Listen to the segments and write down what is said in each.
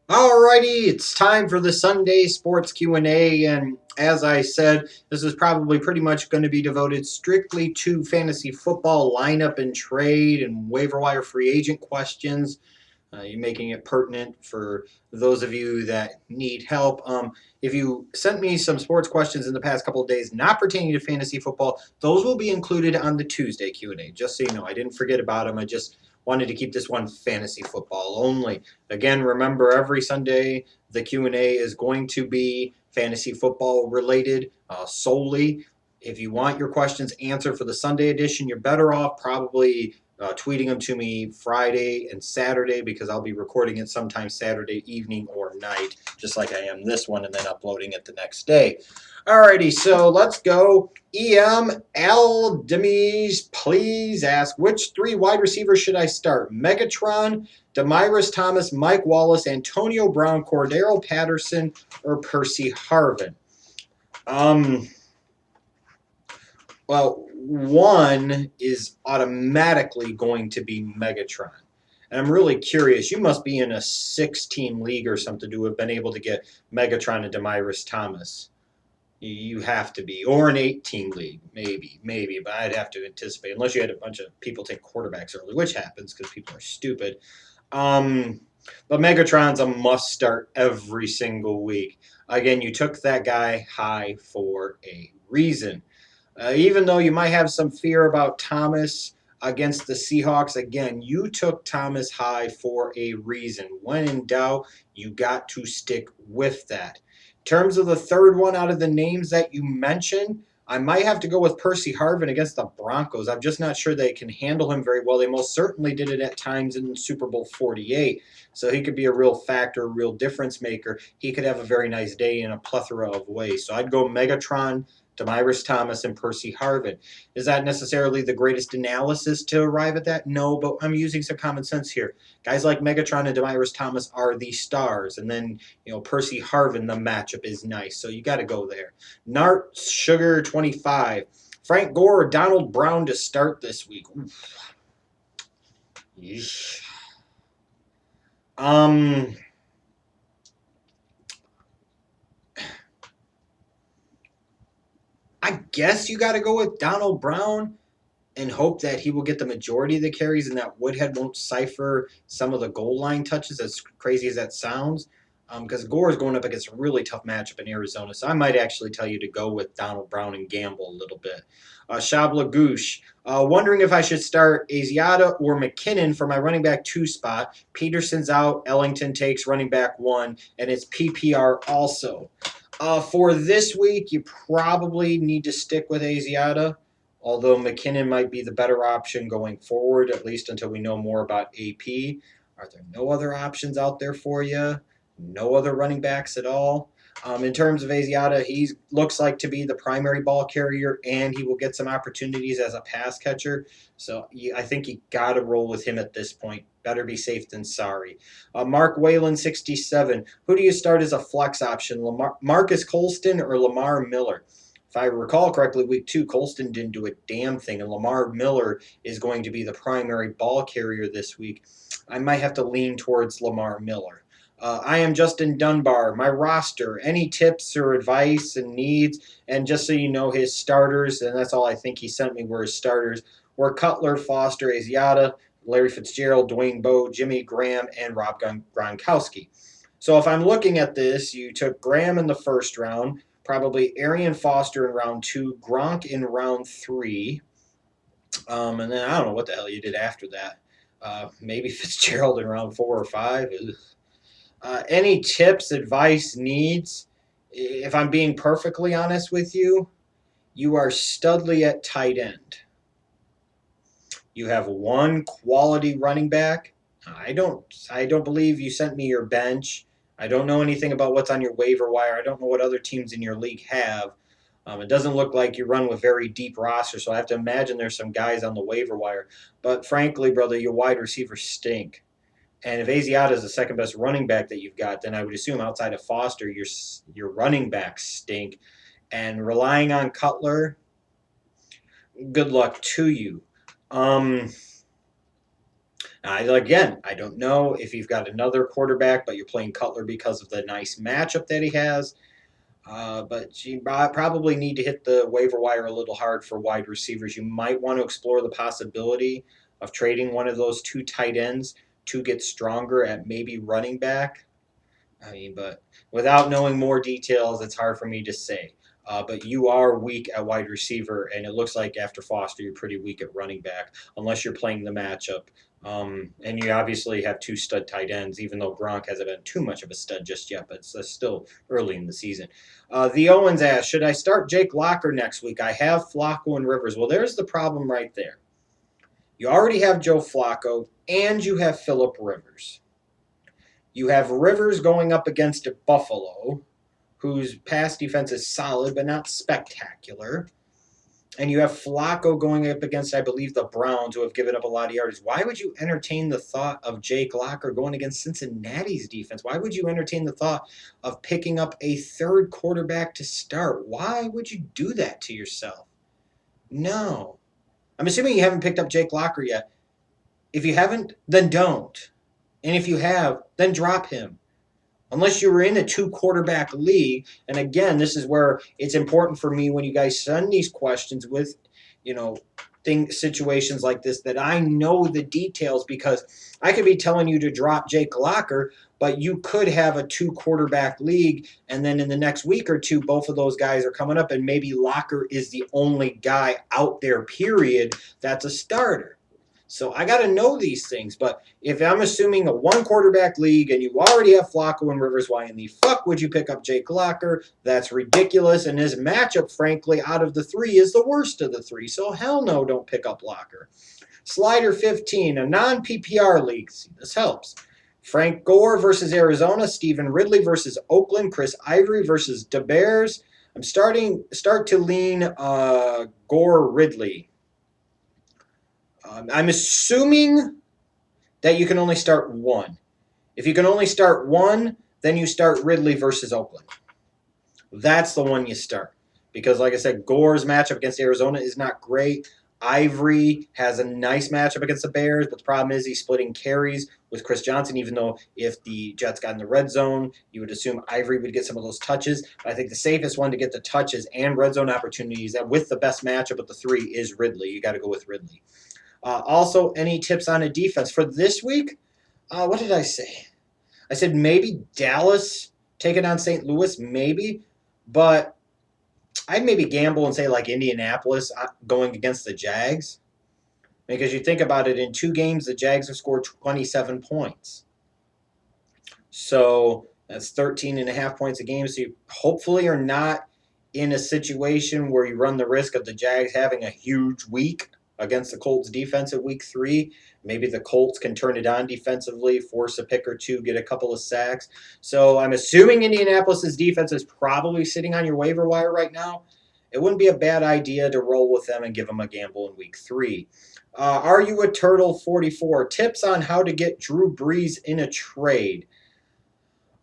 Alrighty, it's time for the Sunday Sports Q&A, and as I said, this is probably pretty much going to be devoted strictly to fantasy football lineup and trade and waiver wire free agent questions. You're making it pertinent for those of you that need help. If you sent me some sports questions in the past couple of days not pertaining to fantasy football, those will be included on the Tuesday Q&A. Just so you know, I didn't forget about them. I just wanted to keep this one fantasy football only. Again, remember every Sunday the Q&A is going to be fantasy football related solely. If you want your questions answered for the Sunday edition, you're better off probably tweeting them to me Friday and Saturday because I'll be recording it sometime Saturday evening or night, just like I am this one, and then uploading it the next day. Alrighty, so let's go. EM Al Demise, please ask, which three wide receivers should I start? Megatron, Demirus Thomas, Mike Wallace, Antonio Brown, Cordero Patterson, or Percy Harvin? Well, one is automatically going to be Megatron. And I'm really curious. You must be in a 6-team league or something to have been able to get Megatron and Demirus Thomas. You have to be. Or an 8-team league, maybe. But I'd have to anticipate, unless you had a bunch of people take quarterbacks early, which happens because people are stupid. But Megatron's a must start every single week. Again, you took that guy high for a reason. Even though you might have some fear about Thomas against the Seahawks, again, you took Thomas high for a reason. When in doubt, you got to stick with that. In terms of the third one out of the names that you mentioned, I might have to go with Percy Harvin against the Broncos. I'm just not sure they can handle him very well. They most certainly did it at times in Super Bowl 48. So he could be a real factor, a real difference maker. He could have a very nice day in a plethora of ways. So I'd go Megatron, Demirus Thomas, and Percy Harvin. Is that necessarily the greatest analysis to arrive at that? No, but I'm using some common sense here. Guys like Megatron and Demirus Thomas are the stars, and then Percy Harvin, the matchup is nice, so you got to go there. Nart Sugar 25. Frank Gore or Donald Brown to start this week? Yeesh. I guess you got to go with Donald Brown and hope that he will get the majority of the carries and that Woodhead won't cipher some of the goal line touches, as crazy as that sounds. Because Gore is going up against a really tough matchup in Arizona. So I might actually tell you to go with Donald Brown and gamble a little bit. Shabla Goosh. Wondering if I should start Asiata or McKinnon for my running back 2 spot. Peterson's out. Ellington takes running back 1. And it's PPR also. For this week, you probably need to stick with Asiata, although McKinnon might be the better option going forward, at least until we know more about AP. Are there no other options out there for you? No other running backs at all? In terms of Asiata, he looks like to be the primary ball carrier, and he will get some opportunities as a pass catcher. So I think you got to roll with him at this point. Better be safe than sorry. Mark Whalen, 67. Who do you start as a flex option, Marcus Colston or Lamar Miller? If I recall correctly, week 2, Colston didn't do a damn thing, and Lamar Miller is going to be the primary ball carrier this week. I might have to lean towards Lamar Miller. I am Justin Dunbar. My roster, any tips or advice and needs, and just so you know, his starters, and that's all I think he sent me were his starters, were Cutler, Foster, Asiata, Larry Fitzgerald, Dwayne Bowe, Jimmy Graham, and Rob Gronkowski. So if I'm looking at this, you took Graham in the first round, probably Arian Foster in round 2, Gronk in round 3, and then I don't know what the hell you did after that. Maybe Fitzgerald in round 4 or 5. Any tips, advice, needs? If I'm being perfectly honest with you, you are Studley at tight end. You have one quality running back. I don't believe you sent me your bench. I don't know anything about what's on your waiver wire. I don't know what other teams in your league have. It doesn't look like you run with very deep rosters, so I have to imagine there's some guys on the waiver wire. But frankly, brother, your wide receivers stink. And if Asiata is the second best running back that you've got, then I would assume outside of Foster, your running backs stink. And relying on Cutler, good luck to you. Again, I don't know if you've got another quarterback, but you're playing Cutler because of the nice matchup that he has. But you probably need to hit the waiver wire a little hard for wide receivers. You might want to explore the possibility of trading one of those two tight ends to get stronger at maybe running back. But without knowing more details, it's hard for me to say. But you are weak at wide receiver, and it looks like after Foster, you're pretty weak at running back, unless you're playing the matchup. And you obviously have two stud tight ends, even though Gronk hasn't been too much of a stud just yet, but it's still early in the season. The Owens asks, should I start Jake Locker next week? I have Flacco and Rivers. Well, there's the problem right there. You already have Joe Flacco, and you have Phillip Rivers. You have Rivers going up against Buffalo, whose pass defense is solid but not spectacular. And you have Flacco going up against, I believe, the Browns, who have given up a lot of yards. Why would you entertain the thought of Jake Locker going against Cincinnati's defense? Why would you entertain the thought of picking up a third quarterback to start? Why would you do that to yourself? No. I'm assuming you haven't picked up Jake Locker yet. If you haven't, then don't. And if you have, then drop him. Unless you were in a two quarterback league. And again, this is where it's important for me when you guys send these questions with, situations like this, that I know the details, because I could be telling you to drop Jake Locker, but you could have a two quarterback league, and then in the next week or two, both of those guys are coming up, and maybe Locker is the only guy out there, period, that's a starter. So I got to know these things. But if I'm assuming a one quarterback league and you already have Flacco and Rivers, why in the fuck would you pick up Jake Locker? That's ridiculous. And his matchup, frankly, out of the three is the worst of the three. So hell no, don't pick up Locker. Slider 15, a non-PPR league. See, this helps. Frank Gore versus Arizona, Stephen Ridley versus Oakland, Chris Ivory versus the Bears. I'm start to lean Gore Ridley. I'm assuming that you can only start one. If you can only start one, then you start Ridley versus Oakland. That's the one you start. Because, like I said, Gore's matchup against Arizona is not great. Ivory has a nice matchup against the Bears, but the problem is he's splitting carries with Chris Johnson, even though if the Jets got in the red zone, you would assume Ivory would get some of those touches. But I think the safest one to get the touches and red zone opportunities, and with the best matchup of the three, is Ridley. You got to go with Ridley. Also, any tips on a defense for this week? What did I say? I said maybe Dallas taking on St. Louis, maybe, but I'd maybe gamble and say like Indianapolis going against the Jags, because you think about it, in two games the Jags have scored 27 points. So that's 13.5 points a game. So you hopefully are not in a situation where you run the risk of the Jags having a huge week against the Colts defense at week 3. Maybe the Colts can turn it on defensively, force a pick or two, get a couple of sacks. So I'm assuming Indianapolis's defense is probably sitting on your waiver wire right now. It wouldn't be a bad idea to roll with them and give them a gamble in week 3. Are you a Turtle 44? Tips on how to get Drew Brees in a trade.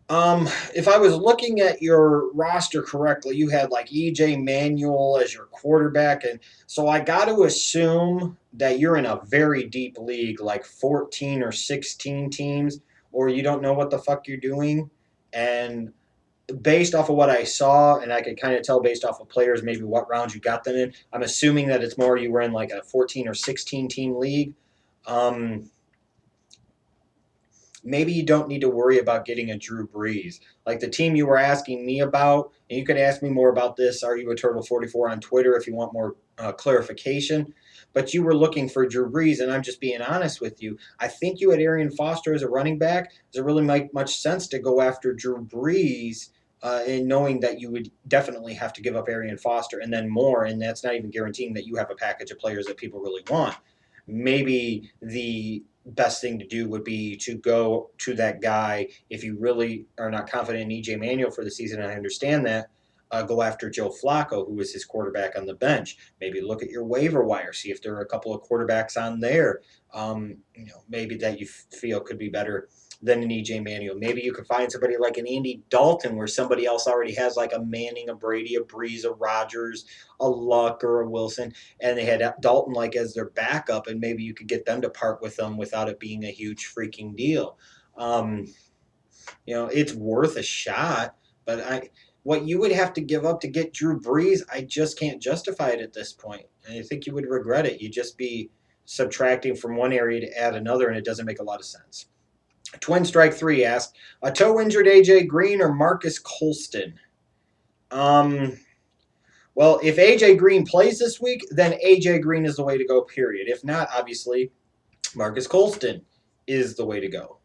If I was looking at your roster correctly, you had like EJ Manuel as your quarterback, and so I got to assume that you're in a very deep league, like 14 or 16 teams, or you don't know what the fuck you're doing. And based off of what I saw, and I could kind of tell based off of players, maybe what rounds you got them in, I'm assuming that it's more you were in like a 14 or 16 team league. Maybe you don't need to worry about getting a Drew Brees. Like the team you were asking me about, and you could ask me more about this, Are You a Turtle 44 on Twitter if you want more clarification. But you were looking for Drew Brees, and I'm just being honest with you. I think you had Arian Foster as a running back. Does it really make much sense to go after Drew Brees and knowing that you would definitely have to give up Arian Foster and then more, and that's not even guaranteeing that you have a package of players that people really want. Maybe the best thing to do would be to go to that guy if you really are not confident in EJ Manuel for the season, and I understand that. Go after Joe Flacco, who is his quarterback on the bench. Maybe look at your waiver wire, see if there are a couple of quarterbacks on there, maybe that you feel could be better than an EJ Manuel. Maybe you could find somebody like an Andy Dalton where somebody else already has like a Manning, a Brady, a Brees, a Rodgers, a Luck, or a Wilson, and they had Dalton like as their backup, and maybe you could get them to part with them without it being a huge freaking deal. Um, it's worth a shot, but what you would have to give up to get Drew Brees, I just can't justify it at this point. And I think you would regret it. You'd just be subtracting from one area to add another, and it doesn't make a lot of sense. Twin Strike 3 asks, a toe injured AJ Green or Marcus Colston? Um, well, if AJ Green plays this week, then AJ Green is the way to go, period. If not, obviously, Marcus Colston is the way to go.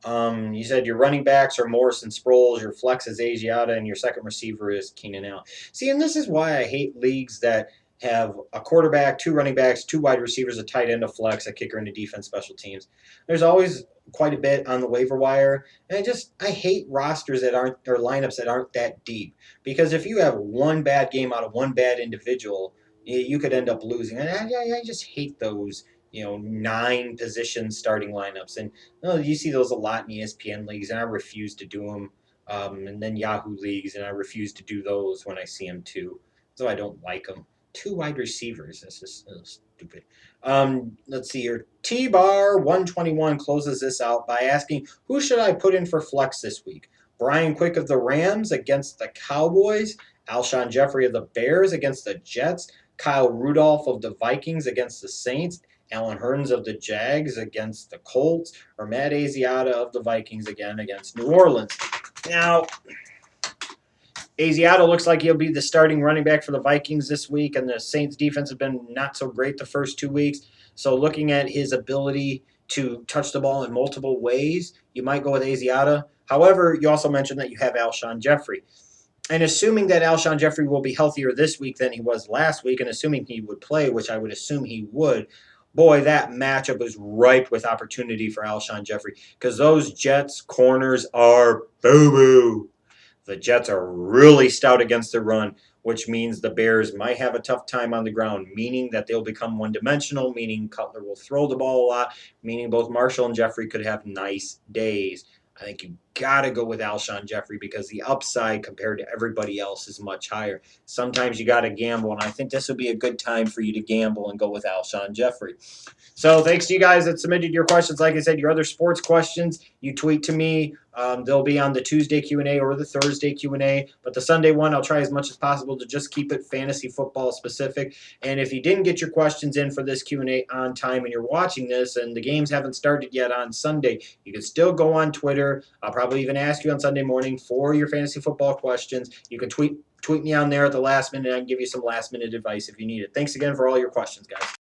You said your running backs are Morris and Sproles, your flex is Asiata, and your second receiver is Keenan Allen. See, and this is why I hate leagues that have a quarterback, two running backs, two wide receivers, a tight end, a flex, a kicker, and a defense special teams. There's always quite a bit on the waiver wire, and I hate rosters that aren't or lineups that aren't that deep, because if you have one bad game out of one bad individual, you could end up losing. And I just hate those 9 position starting lineups. And you see those a lot in ESPN leagues, and I refuse to do them. And then Yahoo leagues, and I refuse to do those when I see them too. So I don't like them. 2 wide receivers. That's just stupid. Let's see here. T-Bar 121 closes this out by asking, who should I put in for flex this week? Brian Quick of the Rams against the Cowboys. Alshon Jeffrey of the Bears against the Jets. Kyle Rudolph of the Vikings against the Saints. Alan Hearns of the Jags against the Colts, or Matt Asiata of the Vikings again against New Orleans. Now, Asiata looks like he'll be the starting running back for the Vikings this week, and the Saints defense has been not so great the first 2 weeks. So looking at his ability to touch the ball in multiple ways, you might go with Asiata. However, you also mentioned that you have Alshon Jeffrey. And assuming that Alshon Jeffrey will be healthier this week than he was last week, and assuming he would play, which I would assume he would, boy, that matchup is ripe with opportunity for Alshon Jeffrey, because those Jets corners are boo-boo. The Jets are really stout against the run, which means the Bears might have a tough time on the ground, meaning that they'll become one-dimensional, meaning Cutler will throw the ball a lot, meaning both Marshall and Jeffrey could have nice days. I think you got to go with Alshon Jeffrey because the upside compared to everybody else is much higher. Sometimes you got to gamble, and I think this would be a good time for you to gamble and go with Alshon Jeffrey. So thanks to you guys that submitted your questions. Like I said, your other sports questions, you tweet to me. They'll be on the Tuesday Q&A or the Thursday Q&A. But the Sunday one, I'll try as much as possible to just keep it fantasy football specific. And if you didn't get your questions in for this Q&A on time and you're watching this and the games haven't started yet on Sunday, you can still go on Twitter. I'll probably even ask you on Sunday morning for your fantasy football questions. You can tweet me on there at the last minute. I can give you some last minute advice if you need it. Thanks again for all your questions, guys.